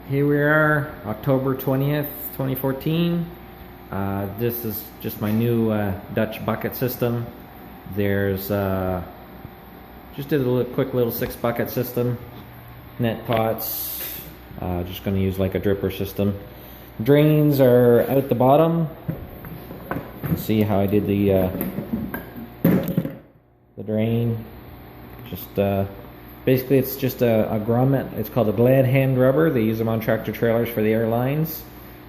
Here we are, October 20th, 2014. This is just my new Dutch bucket system. There's just did a quick little 6 bucket system. Net pots, just going to use like a dripper system. Drains are out the bottom. You can see how I did the drain. Just basically it's just a grommet. It's called a Glad hand rubber. They use them on tractor trailers for the airlines.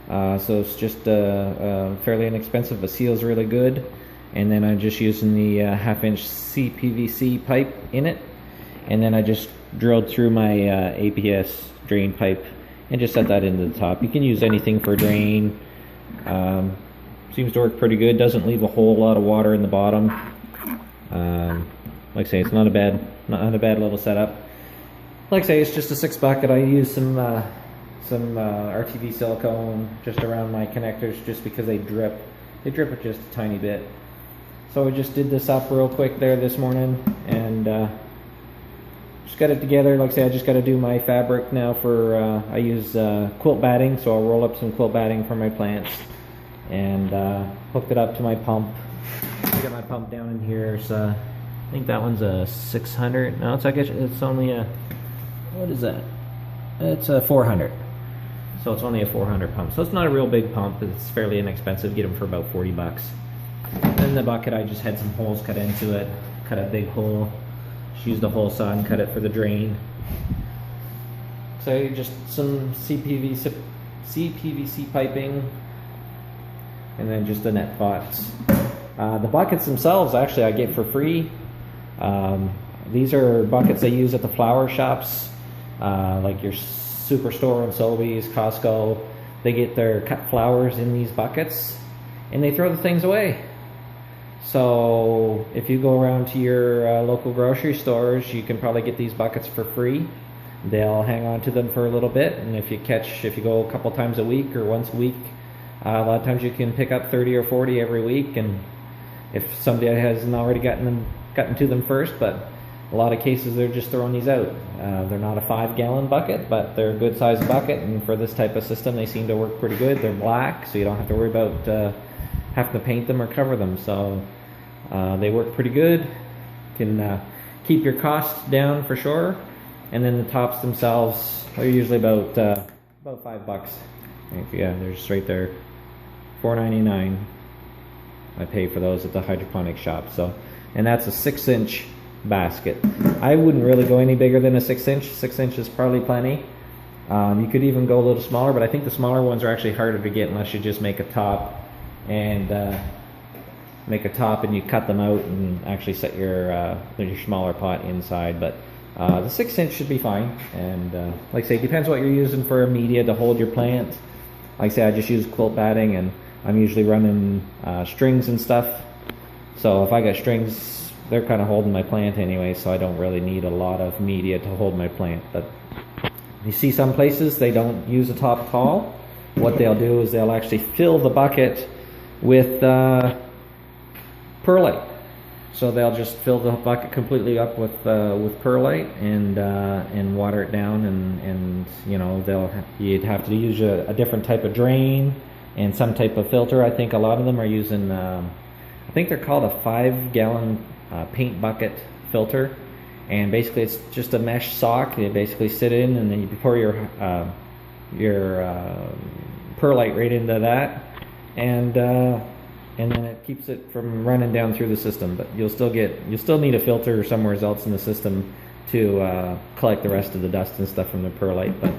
So it's just fairly inexpensive, but seals really good. And then I'm just using the 1/2-inch CPVC pipe in it. And then I just drilled through my APS drain pipe and just set that into the top. You can use anything for drain. Seems to work pretty good. Doesn't leave a whole lot of water in the bottom. Like I say, it's not a bad little setup. Like I say, it's just a 6 bucket. I use some RTV silicone just around my connectors, just because they drip. They drip it just a tiny bit. So I just did this up real quick there this morning, and just got it together. Like I say, I just got to do my fabric now for. I use quilt batting, so I'll roll up some quilt batting for my plants, and hooked it up to my pump. I got my pump down in here. So I think that one's a 600. No, it's only a, what is that? It's a 400. So it's only a 400 pump. So it's not a real big pump. It's fairly inexpensive. Get them for about 40 bucks. Then the bucket, I just had some holes cut into it. Cut a big hole. Just used a hole saw and cut it for the drain. So just some CPVC piping, and then just the net pots. The buckets themselves, actually, I get for free. These are buckets they use at the flower shops, like your Superstore and Sobeys, Costco. They get their cut flowers in these buckets, and they throw the things away. So if you go around to your local grocery stores, you can probably get these buckets for free. They'll hang on to them for a little bit, and if you go a couple times a week or once a week, a lot of times you can pick up 30 or 40 every week. And if somebody hasn't already gotten to them first, but a lot of cases they're just throwing these out. They're not a 5-gallon bucket, but they're a good sized bucket, and for this type of system they seem to work pretty good. They're black, so you don't have to worry about having to paint them or cover them. So they work pretty good. Can keep your costs down for sure. And then the tops themselves are usually about $5. Yeah, they're just right there, $4.99. I pay for those at the hydroponic shop. So, and that's a 6-inch basket. I wouldn't really go any bigger than a 6-inch. 6 inch is probably plenty. You could even go a little smaller, but I think the smaller ones are actually harder to get unless you just make a top and you cut them out and actually set your smaller pot inside. But the 6-inch should be fine. And like I say, it depends what you're using for media to hold your plant. Like I say, I just use quilt batting, and I'm usually running strings and stuff. So if I got strings, they're kind of holding my plant anyway, so I don't really need a lot of media to hold my plant. But you see some places they don't use a top at all. What they'll do is they'll actually fill the bucket with perlite. So they'll just fill the bucket completely up with perlite and water it down, and you know, you'd have to use a different type of drain and some type of filter. I think a lot of them are using I think they're called a 5-gallon paint bucket filter, and basically it's just a mesh sock. You basically sit in, and then you pour your perlite right into that, and then it keeps it from running down through the system. But you'll still need a filter somewhere else in the system to collect the rest of the dust and stuff from the perlite. But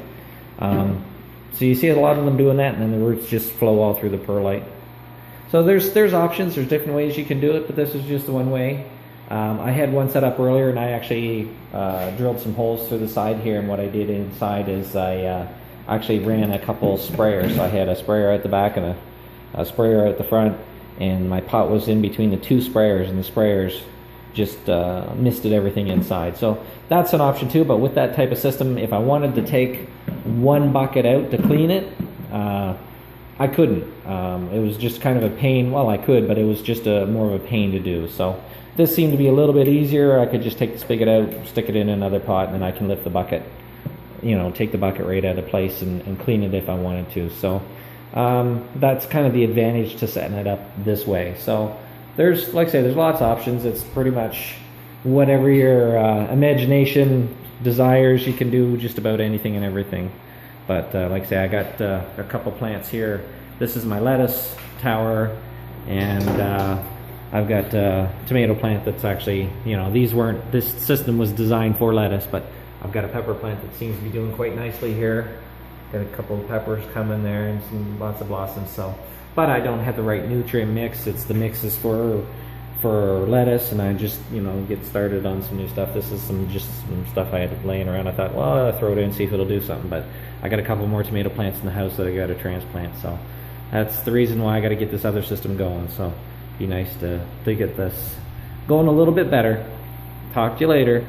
so you see a lot of them doing that, and then the roots just flow all through the perlite. So there's options. There's different ways you can do it, but this is just the one way. I had one set up earlier, and I actually drilled some holes through the side here, and what I did inside is I actually ran a couple sprayers. So I had a sprayer at the back and a sprayer at the front, and my pot was in between the 2 sprayers, and the sprayers just misted everything inside. So that's an option too. But with that type of system, if I wanted to take one bucket out to clean it, I couldn't. It was just kind of a pain. Well, I could, but it was just more of a pain to do. So this seemed to be a little bit easier. I could just take the spigot out, stick it in another pot, and then I can lift the bucket you know, take the bucket right out of place and clean it if I wanted to. So that's kind of the advantage to setting it up this way. So there's, like I say, there's lots of options. It's pretty much whatever your imagination desires. You can do just about anything and everything. But like I say, I got a couple plants here. This is my lettuce tower, and I've got a tomato plant that's actually, you know, this system was designed for lettuce, but I've got a pepper plant that seems to be doing quite nicely here. Got a couple of peppers coming there and lots of blossoms. So, but I don't have the right nutrient mix. It's the mixes for lettuce, and I just, you know, get started on some new stuff. This is just some stuff I had laying around. I thought, well, I'll throw it in, see if it'll do something. But I got a couple more tomato plants in the house that I got to transplant. So that's the reason why I got to get this other system going. So be nice to get this going a little bit better. Talk to you later.